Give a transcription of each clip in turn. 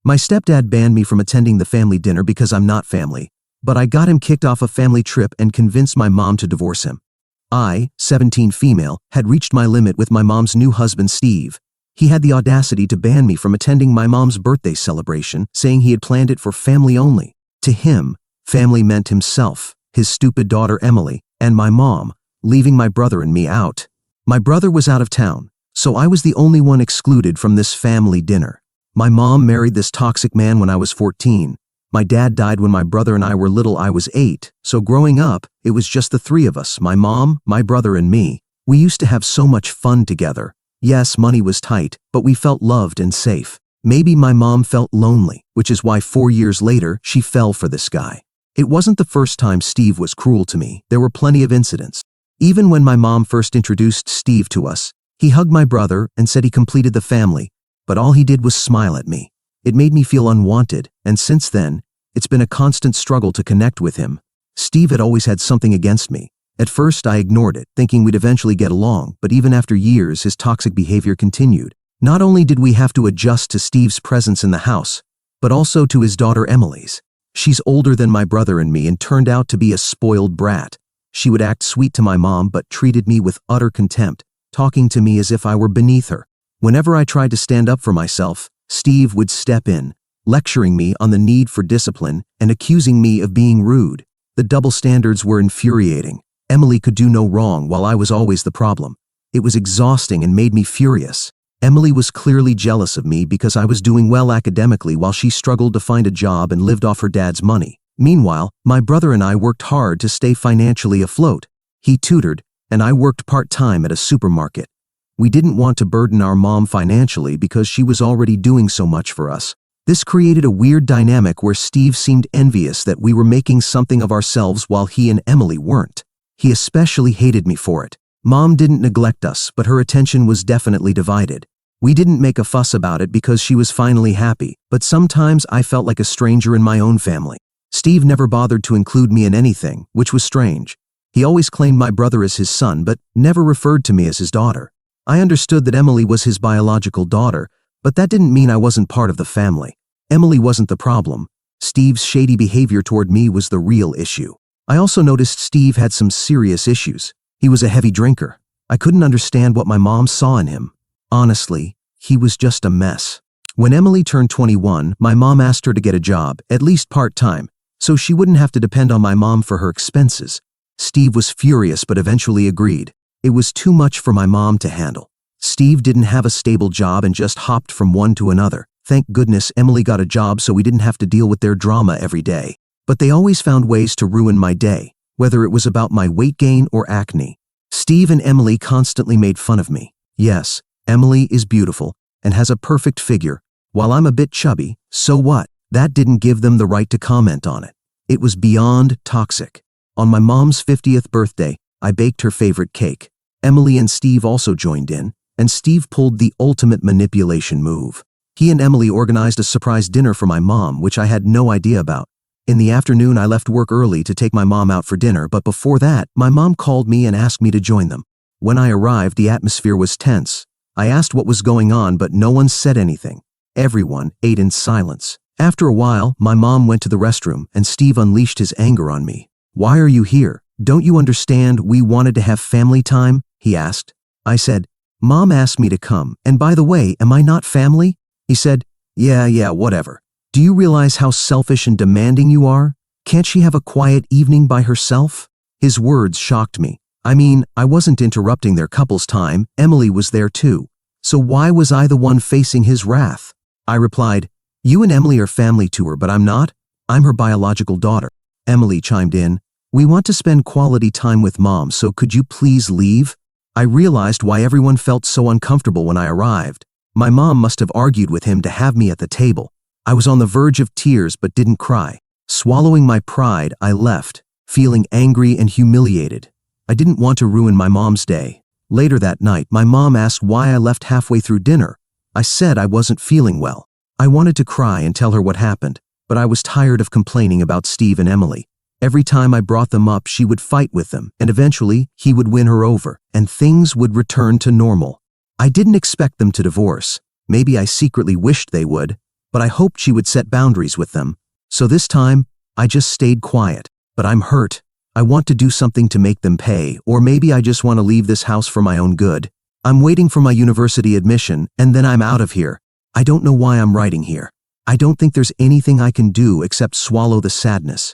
My stepdad banned me from attending the family dinner because I'm not family, but I got him kicked off a family trip and convinced my mom to divorce him. I, 17 female, had reached my limit with my mom's new husband Steve. He had the audacity to ban me from attending my mom's birthday celebration, saying he had planned it for family only. To him, family meant himself, his stupid daughter Emily, and my mom, leaving my brother and me out. My brother was out of town, so I was the only one excluded from this family dinner. My mom married this toxic man when I was 14. My dad died when my brother and I were little. I was 8, so growing up, it was just the three of us, my mom, my brother and me. We used to have so much fun together. Yes, money was tight, but we felt loved and safe. Maybe my mom felt lonely, which is why 4 years later, she fell for this guy. It wasn't the first time Steve was cruel to me. There were plenty of incidents. Even when my mom first introduced Steve to us, he hugged my brother and said he completed the family, but all he did was smile at me. It made me feel unwanted, and since then, it's been a constant struggle to connect with him. Steve had always had something against me. At first, I ignored it, thinking we'd eventually get along, but even after years, his toxic behavior continued. Not only did we have to adjust to Steve's presence in the house, but also to his daughter Emily's. She's older than my brother and me and turned out to be a spoiled brat. She would act sweet to my mom but treated me with utter contempt, talking to me as if I were beneath her. Whenever I tried to stand up for myself, Steve would step in, lecturing me on the need for discipline and accusing me of being rude. The double standards were infuriating. Emily could do no wrong while I was always the problem. It was exhausting and made me furious. Emily was clearly jealous of me because I was doing well academically while she struggled to find a job and lived off her dad's money. Meanwhile, my brother and I worked hard to stay financially afloat. He tutored, and I worked part-time at a supermarket. We didn't want to burden our mom financially because she was already doing so much for us. This created a weird dynamic where Steve seemed envious that we were making something of ourselves while he and Emily weren't. He especially hated me for it. Mom didn't neglect us, but her attention was definitely divided. We didn't make a fuss about it because she was finally happy, but sometimes I felt like a stranger in my own family. Steve never bothered to include me in anything, which was strange. He always claimed my brother as his son, but never referred to me as his daughter. I understood that Emily was his biological daughter, but that didn't mean I wasn't part of the family. Emily wasn't the problem. Steve's shady behavior toward me was the real issue. I also noticed Steve had some serious issues. He was a heavy drinker. I couldn't understand what my mom saw in him. Honestly, he was just a mess. When Emily turned 21, my mom asked her to get a job, at least part-time, so she wouldn't have to depend on my mom for her expenses. Steve was furious but eventually agreed. It was too much for my mom to handle. Steve didn't have a stable job and just hopped from one to another. Thank goodness Emily got a job so we didn't have to deal with their drama every day. But they always found ways to ruin my day, whether it was about my weight gain or acne. Steve and Emily constantly made fun of me. Yes, Emily is beautiful and has a perfect figure. While I'm a bit chubby, so what? That didn't give them the right to comment on it. It was beyond toxic. On my mom's 50th birthday, I baked her favorite cake. Emily and Steve also joined in, and Steve pulled the ultimate manipulation move. He and Emily organized a surprise dinner for my mom, which I had no idea about. In the afternoon, I left work early to take my mom out for dinner, but before that, my mom called me and asked me to join them. When I arrived, the atmosphere was tense. I asked what was going on, but no one said anything. Everyone ate in silence. After a while, my mom went to the restroom, and Steve unleashed his anger on me. "Why are you here? Don't you understand we wanted to have family time?" he asked. I said, "Mom asked me to come, and by the way, am I not family?" He said, Yeah, whatever. Do you realize how selfish and demanding you are? Can't she have a quiet evening by herself?" His words shocked me. I mean, I wasn't interrupting their couple's time. Emily was there too. So why was I the one facing his wrath? I replied, "You and Emily are family to her, but I'm not. I'm her biological daughter." Emily chimed in, "We want to spend quality time with Mom, so could you please leave?" I realized why everyone felt so uncomfortable when I arrived. My mom must have argued with him to have me at the table. I was on the verge of tears but didn't cry. Swallowing my pride, I left, feeling angry and humiliated. I didn't want to ruin my mom's day. Later that night, my mom asked why I left halfway through dinner. I said I wasn't feeling well. I wanted to cry and tell her what happened, but I was tired of complaining about Steve and Emily. Every time I brought them up, she would fight with them, and eventually he would win her over, and things would return to normal. I didn't expect them to divorce. Maybe I secretly wished they would. but I hoped she would set boundaries with them. So this time, I just stayed quiet. But I'm hurt. I want to do something to make them pay, or maybe I just want to leave this house for my own good. I'm waiting for my university admission, and then I'm out of here. I don't know why I'm writing here. I don't think there's anything I can do except swallow the sadness.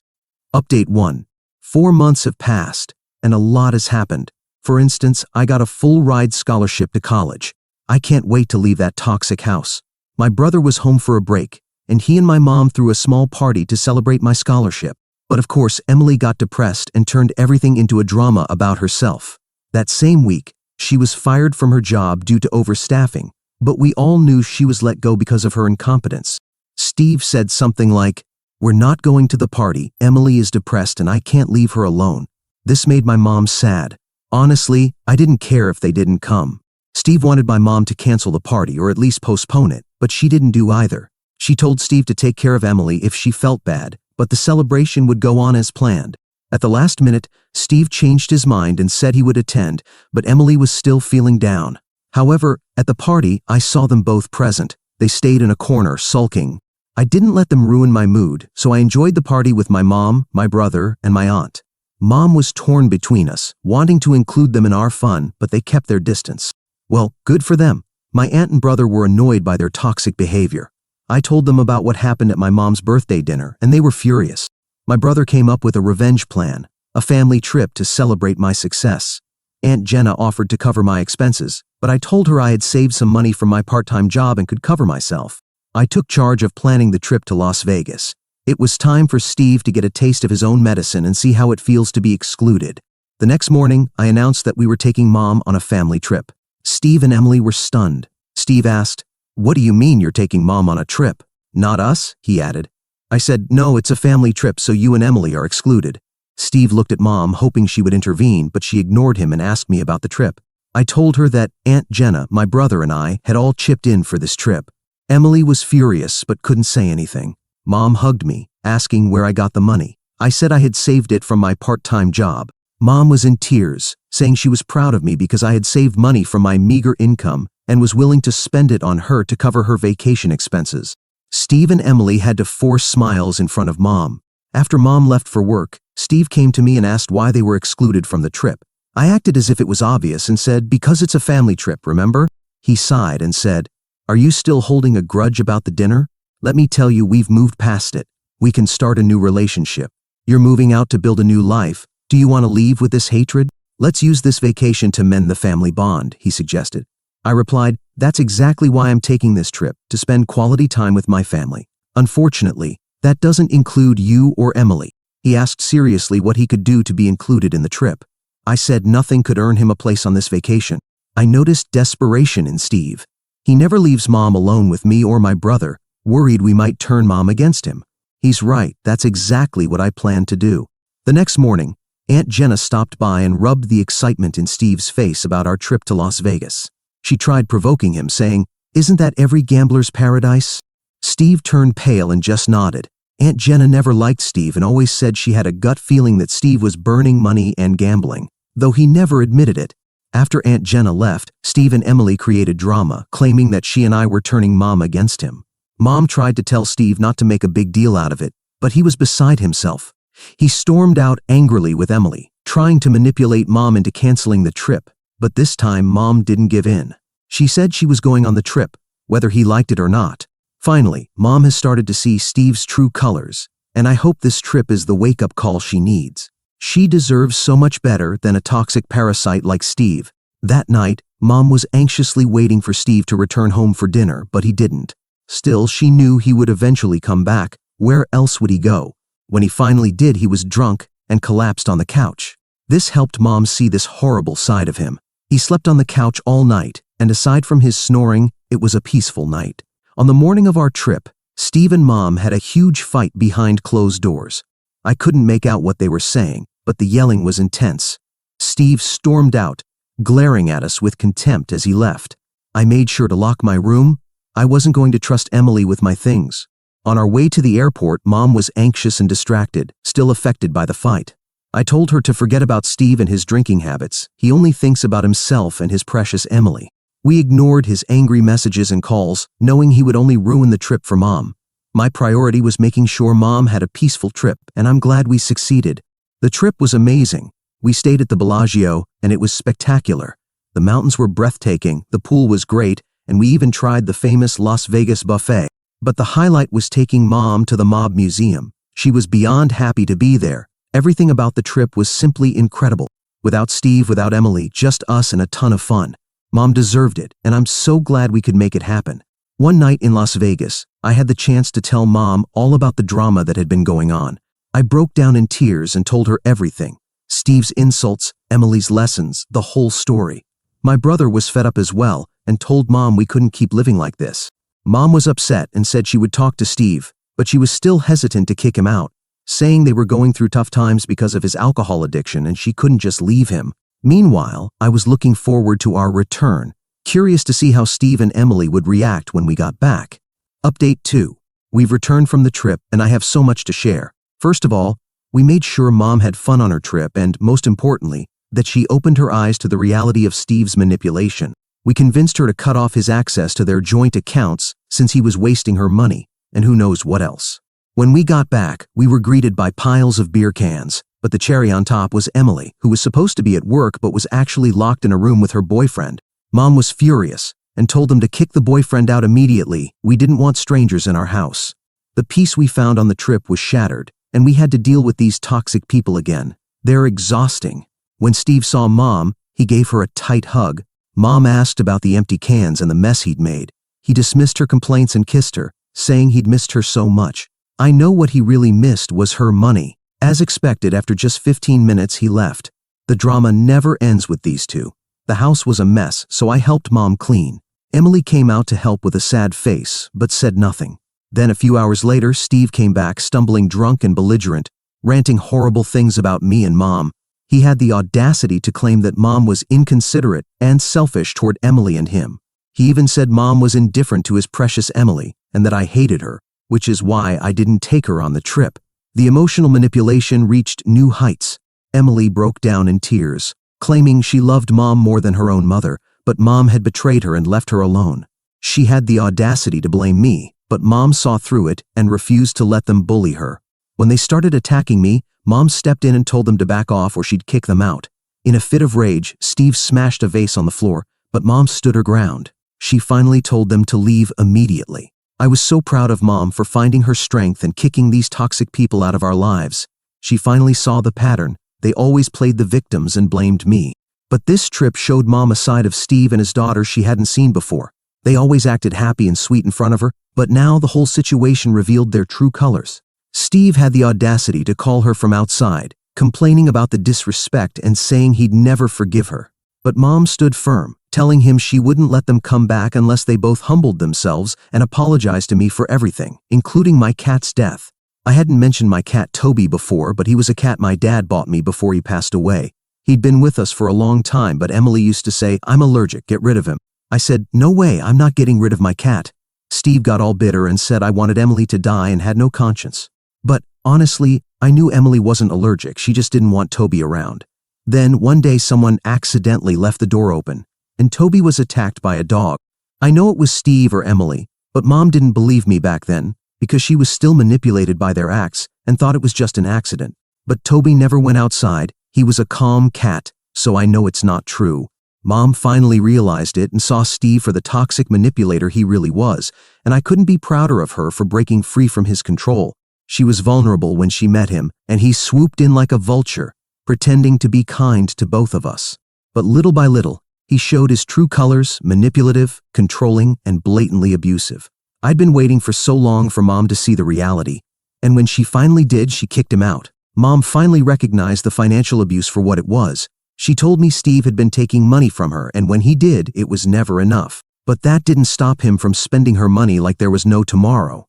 Update 1. 4 months have passed, and a lot has happened. For instance, I got a full-ride scholarship to college. I can't wait to leave that toxic house. My brother was home for a break, and he and my mom threw a small party to celebrate my scholarship. But of course, Emily got depressed and turned everything into a drama about herself. That same week, she was fired from her job due to overstaffing, but we all knew she was let go because of her incompetence. Steve said something like, "We're not going to the party, Emily is depressed and I can't leave her alone." This made my mom sad. Honestly, I didn't care if they didn't come. Steve wanted my mom to cancel the party or at least postpone it, but she didn't do either. She told Steve to take care of Emily if she felt bad, but the celebration would go on as planned. At the last minute, Steve changed his mind and said he would attend, but Emily was still feeling down. However, at the party, I saw them both present. They stayed in a corner, sulking. I didn't let them ruin my mood, so I enjoyed the party with my mom, my brother, and my aunt. Mom was torn between us, wanting to include them in our fun, but they kept their distance. Well, good for them. My aunt and brother were annoyed by their toxic behavior. I told them about what happened at my mom's birthday dinner, and they were furious. My brother came up with a revenge plan, a family trip to celebrate my success. Aunt Jenna offered to cover my expenses, but I told her I had saved some money from my part-time job and could cover myself. I took charge of planning the trip to Las Vegas. It was time for Steve to get a taste of his own medicine and see how it feels to be excluded. The next morning, I announced that we were taking Mom on a family trip. Steve and Emily were stunned. Steve asked, "What do you mean you're taking Mom on a trip?" "Not us," he added. I said, "No, it's a family trip, so you and Emily are excluded." Steve looked at Mom, hoping she would intervene, but she ignored him and asked me about the trip. I told her that Aunt Jenna, my brother, and I had all chipped in for this trip. Emily was furious but couldn't say anything. Mom hugged me, asking where I got the money. I said I had saved it from my part-time job. Mom was in tears, saying she was proud of me because I had saved money from my meager income and was willing to spend it on her to cover her vacation expenses. Steve and Emily had to force smiles in front of Mom. After Mom left for work, Steve came to me and asked why they were excluded from the trip. I acted as if it was obvious and said, "Because it's a family trip, remember?" He sighed and said, "Are you still holding a grudge about the dinner? Let me tell you, we've moved past it. We can start a new relationship. You're moving out to build a new life. Do you want to leave with this hatred? Let's use this vacation to mend the family bond," he suggested. I replied, "That's exactly why I'm taking this trip, to spend quality time with my family. Unfortunately, that doesn't include you or Emily." He asked seriously what he could do to be included in the trip. I said nothing could earn him a place on this vacation. I noticed desperation in Steve. He never leaves Mom alone with me or my brother, worried we might turn Mom against him. He's right, that's exactly what I planned to do. The next morning, Aunt Jenna stopped by and rubbed the excitement in Steve's face about our trip to Las Vegas. She tried provoking him, saying, "Isn't that every gambler's paradise?" Steve turned pale and just nodded. Aunt Jenna never liked Steve and always said she had a gut feeling that Steve was burning money and gambling, though he never admitted it. After Aunt Jenna left, Steve and Emily created drama, claiming that she and I were turning Mom against him. Mom tried to tell Steve not to make a big deal out of it, but he was beside himself. He stormed out angrily with Emily, trying to manipulate Mom into canceling the trip, but this time Mom didn't give in. She said she was going on the trip, whether he liked it or not. Finally, Mom has started to see Steve's true colors, and I hope this trip is the wake-up call she needs. She deserves so much better than a toxic parasite like Steve. That night, Mom was anxiously waiting for Steve to return home for dinner, but he didn't. Still, she knew he would eventually come back. Where else would he go? When he finally did, he was drunk and collapsed on the couch. This helped Mom see this horrible side of him. He slept on the couch all night, and aside from his snoring, it was a peaceful night. On the morning of our trip, Steve and Mom had a huge fight behind closed doors. I couldn't make out what they were saying, but the yelling was intense. Steve stormed out, glaring at us with contempt as he left. I made sure to lock my room. I wasn't going to trust Emily with my things. On our way to the airport, Mom was anxious and distracted, still affected by the fight. I told her to forget about Steve and his drinking habits. He only thinks about himself and his precious Emily. We ignored his angry messages and calls, knowing he would only ruin the trip for Mom. My priority was making sure Mom had a peaceful trip, and I'm glad we succeeded. The trip was amazing. We stayed at the Bellagio, and it was spectacular. The mountains were breathtaking, the pool was great, and we even tried the famous Las Vegas buffet. But the highlight was taking Mom to the Mob Museum. She was beyond happy to be there. Everything about the trip was simply incredible. Without Steve, without Emily, just us and a ton of fun. Mom deserved it, and I'm so glad we could make it happen. One night in Las Vegas, I had the chance to tell Mom all about the drama that had been going on. I broke down in tears and told her everything. Steve's insults, Emily's lessons, the whole story. My brother was fed up as well and told Mom we couldn't keep living like this. Mom was upset and said she would talk to Steve, but she was still hesitant to kick him out, saying they were going through tough times because of his alcohol addiction and she couldn't just leave him. Meanwhile, I was looking forward to our return, curious to see how Steve and Emily would react when we got back. Update 2. We've returned from the trip and I have so much to share. First of all, we made sure Mom had fun on her trip and, most importantly, that she opened her eyes to the reality of Steve's manipulation. We convinced her to cut off his access to their joint accounts since he was wasting her money, and who knows what else. When we got back, we were greeted by piles of beer cans, but the cherry on top was Emily, who was supposed to be at work but was actually locked in a room with her boyfriend. Mom was furious and told them to kick the boyfriend out immediately. We didn't want strangers in our house. The peace we found on the trip was shattered, and we had to deal with these toxic people again. They're exhausting. When Steve saw Mom, he gave her a tight hug. Mom asked about the empty cans and the mess he'd made. He dismissed her complaints and kissed her, saying he'd missed her so much. I know what he really missed was her money. As expected, after just 15 minutes, he left. The drama never ends with these two. The house was a mess, so I helped Mom clean. Emily came out to help with a sad face, but said nothing. Then a few hours later, Steve came back stumbling drunk and belligerent, ranting horrible things about me and Mom. He had the audacity to claim that Mom was inconsiderate and selfish toward Emily and him. He even said Mom was indifferent to his precious Emily and that I hated her, which is why I didn't take her on the trip. The emotional manipulation reached new heights. Emily broke down in tears, claiming she loved Mom more than her own mother, but Mom had betrayed her and left her alone. She had the audacity to blame me, but Mom saw through it and refused to let them bully her. When they started attacking me, Mom stepped in and told them to back off or she'd kick them out. In a fit of rage, Steve smashed a vase on the floor, but Mom stood her ground. She finally told them to leave immediately. I was so proud of Mom for finding her strength and kicking these toxic people out of our lives. She finally saw the pattern. They always played the victims and blamed me. But this trip showed Mom a side of Steve and his daughter she hadn't seen before. They always acted happy and sweet in front of her, but now the whole situation revealed their true colors. Steve had the audacity to call her from outside, complaining about the disrespect and saying he'd never forgive her. But Mom stood firm, telling him she wouldn't let them come back unless they both humbled themselves and apologized to me for everything, including my cat's death. I hadn't mentioned my cat Toby before, but he was a cat my dad bought me before he passed away. He'd been with us for a long time, but Emily used to say, "I'm allergic, get rid of him." I said, "No way, I'm not getting rid of my cat." Steve got all bitter and said I wanted Emily to die and had no conscience. But, honestly, I knew Emily wasn't allergic, she just didn't want Toby around. Then, one day someone accidentally left the door open, and Toby was attacked by a dog. I know it was Steve or Emily, but Mom didn't believe me back then, because she was still manipulated by their acts and thought it was just an accident. But Toby never went outside, he was a calm cat, so I know it's not true. Mom finally realized it and saw Steve for the toxic manipulator he really was, and I couldn't be prouder of her for breaking free from his control. She was vulnerable when she met him, and he swooped in like a vulture, pretending to be kind to both of us. But little by little, he showed his true colors: manipulative, controlling, and blatantly abusive. I'd been waiting for so long for Mom to see the reality, and when she finally did, she kicked him out. Mom finally recognized the financial abuse for what it was. She told me Steve had been taking money from her, and when he did, it was never enough. But that didn't stop him from spending her money like there was no tomorrow.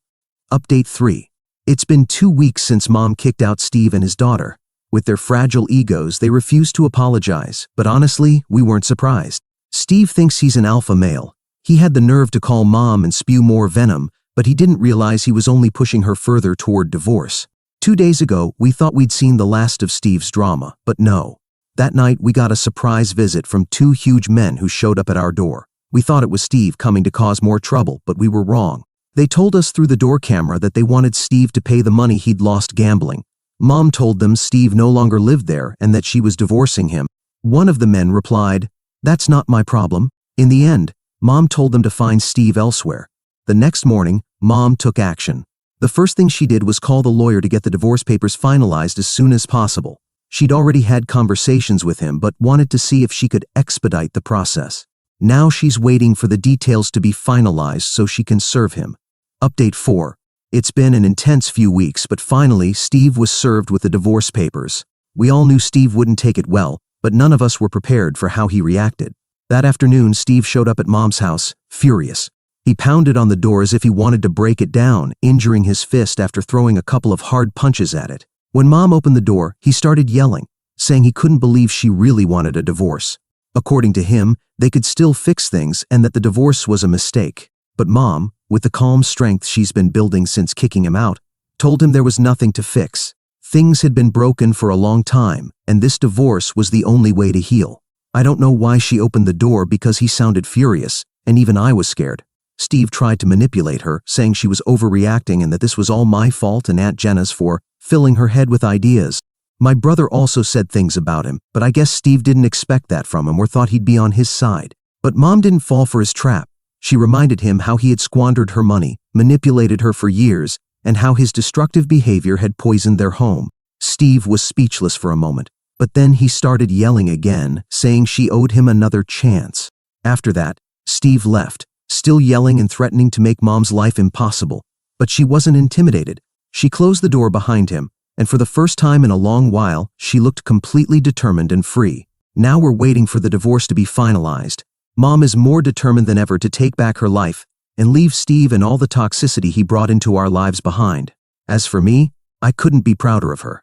Update 3. It's been 2 weeks since Mom kicked out Steve and his daughter. With their fragile egos, they refused to apologize, but honestly, we weren't surprised. Steve thinks he's an alpha male. He had the nerve to call Mom and spew more venom, but he didn't realize he was only pushing her further toward divorce. 2 days ago, we thought we'd seen the last of Steve's drama, but no. That night, we got a surprise visit from 2 huge men who showed up at our door. We thought it was Steve coming to cause more trouble, but we were wrong. They told us through the door camera that they wanted Steve to pay the money he'd lost gambling. Mom told them Steve no longer lived there and that she was divorcing him. One of the men replied, "That's not my problem." In the end, Mom told them to find Steve elsewhere. The next morning, Mom took action. The first thing she did was call the lawyer to get the divorce papers finalized as soon as possible. She'd already had conversations with him but wanted to see if she could expedite the process. Now she's waiting for the details to be finalized so she can serve him. Update 4. It's been an intense few weeks, but finally Steve was served with the divorce papers. We all knew Steve wouldn't take it well, but none of us were prepared for how he reacted. That afternoon, Steve showed up at Mom's house, furious. He pounded on the door as if he wanted to break it down, injuring his fist after throwing a couple of hard punches at it. When Mom opened the door, he started yelling, saying he couldn't believe she really wanted a divorce. According to him, they could still fix things and that the divorce was a mistake. But Mom, with the calm strength she's been building since kicking him out, told him there was nothing to fix. Things had been broken for a long time, and this divorce was the only way to heal. I don't know why she opened the door because he sounded furious, and even I was scared. Steve tried to manipulate her, saying she was overreacting and that this was all my fault and Aunt Jenna's for filling her head with ideas. My brother also said things about him, but I guess Steve didn't expect that from him or thought he'd be on his side. But Mom didn't fall for his trap. She reminded him how he had squandered her money, manipulated her for years, and how his destructive behavior had poisoned their home. Steve was speechless for a moment, but then he started yelling again, saying she owed him another chance. After that, Steve left, still yelling and threatening to make Mom's life impossible. But she wasn't intimidated. She closed the door behind him, and for the first time in a long while, she looked completely determined and free. Now we're waiting for the divorce to be finalized. Mom is more determined than ever to take back her life and leave Steve and all the toxicity he brought into our lives behind. As for me, I couldn't be prouder of her.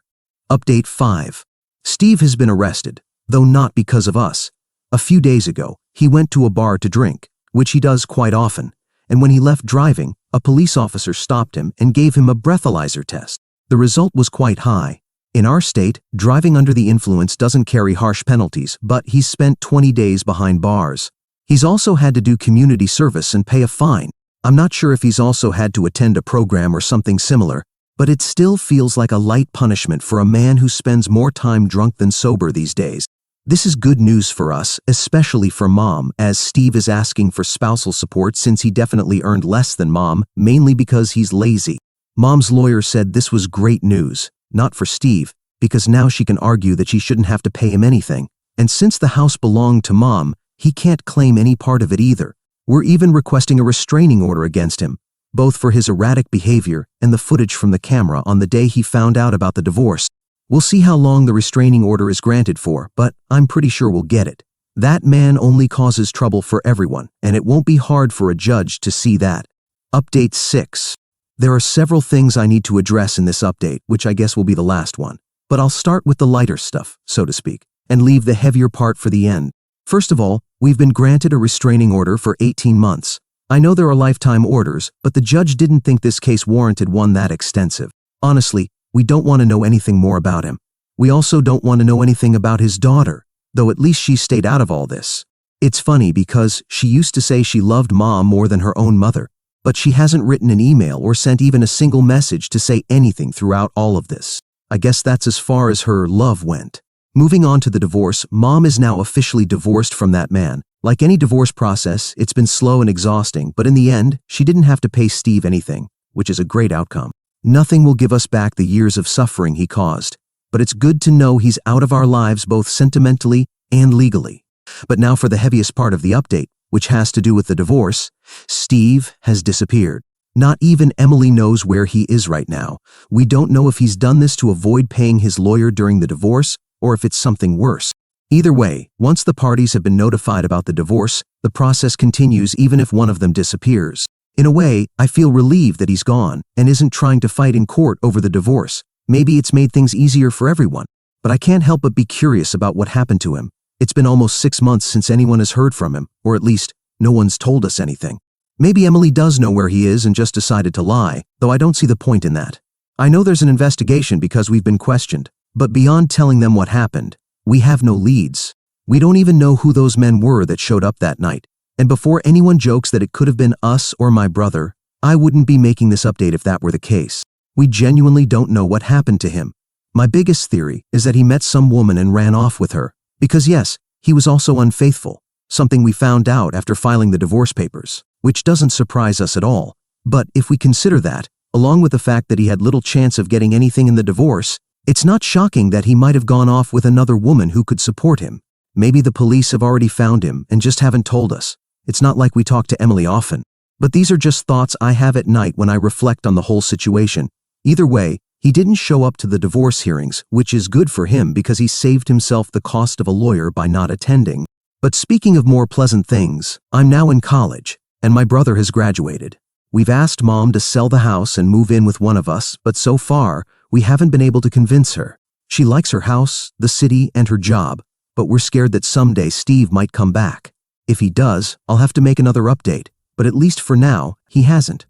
Update 5. Steve has been arrested, though not because of us. A few days ago, he went to a bar to drink, which he does quite often, and when he left driving, a police officer stopped him and gave him a breathalyzer test. The result was quite high. In our state, driving under the influence doesn't carry harsh penalties, but he's spent 20 days behind bars. He's also had to do community service and pay a fine. I'm not sure if he's also had to attend a program or something similar, but it still feels like a light punishment for a man who spends more time drunk than sober these days. This is good news for us, especially for Mom, as Steve is asking for spousal support since he definitely earned less than Mom, mainly because he's lazy. Mom's lawyer said this was great news, not for Steve, because now she can argue that she shouldn't have to pay him anything. And since the house belonged to Mom, he can't claim any part of it either. We're even requesting a restraining order against him, both for his erratic behavior and the footage from the camera on the day he found out about the divorce. We'll see how long the restraining order is granted for, but I'm pretty sure we'll get it. That man only causes trouble for everyone, and it won't be hard for a judge to see that. Update 6. There are several things I need to address in this update, which I guess will be the last one. But I'll start with the lighter stuff, so to speak, and leave the heavier part for the end. First of all, we've been granted a restraining order for 18 months. I know there are lifetime orders, but the judge didn't think this case warranted one that extensive. Honestly, we don't want to know anything more about him. We also don't want to know anything about his daughter, though at least she stayed out of all this. It's funny because she used to say she loved Mom more than her own mother, but she hasn't written an email or sent even a single message to say anything throughout all of this. I guess that's as far as her love went. Moving on to the divorce, Mom is now officially divorced from that man. Like any divorce process, it's been slow and exhausting, but in the end, she didn't have to pay Steve anything, which is a great outcome. Nothing will give us back the years of suffering he caused, but it's good to know he's out of our lives both sentimentally and legally. But now for the heaviest part of the update, which has to do with the divorce. Steve has disappeared. Not even Emily knows where he is right now. We don't know if he's done this to avoid paying his lawyer during the divorce or if it's something worse. Either way, once the parties have been notified about the divorce, the process continues even if one of them disappears. In a way, I feel relieved that he's gone and isn't trying to fight in court over the divorce. Maybe it's made things easier for everyone, but I can't help but be curious about what happened to him. It's been almost 6 months since anyone has heard from him, or at least, no one's told us anything. Maybe Emily does know where he is and just decided to lie, though I don't see the point in that. I know there's an investigation because we've been questioned, but beyond telling them what happened, we have no leads. We don't even know who those men were that showed up that night. And before anyone jokes that it could have been us or my brother, I wouldn't be making this update if that were the case. We genuinely don't know what happened to him. My biggest theory is that he met some woman and ran off with her. Because yes, he was also unfaithful, something we found out after filing the divorce papers, which doesn't surprise us at all. But if we consider that, along with the fact that he had little chance of getting anything in the divorce, it's not shocking that he might have gone off with another woman who could support him. Maybe the police have already found him and just haven't told us. It's not like we talk to Emily often. But these are just thoughts I have at night when I reflect on the whole situation. Either way, he didn't show up to the divorce hearings, which is good for him because he saved himself the cost of a lawyer by not attending. But speaking of more pleasant things, I'm now in college, and my brother has graduated. We've asked Mom to sell the house and move in with one of us, but so far, we haven't been able to convince her. She likes her house, the city, and her job, but we're scared that someday Steve might come back. If he does, I'll have to make another update, but at least for now, he hasn't.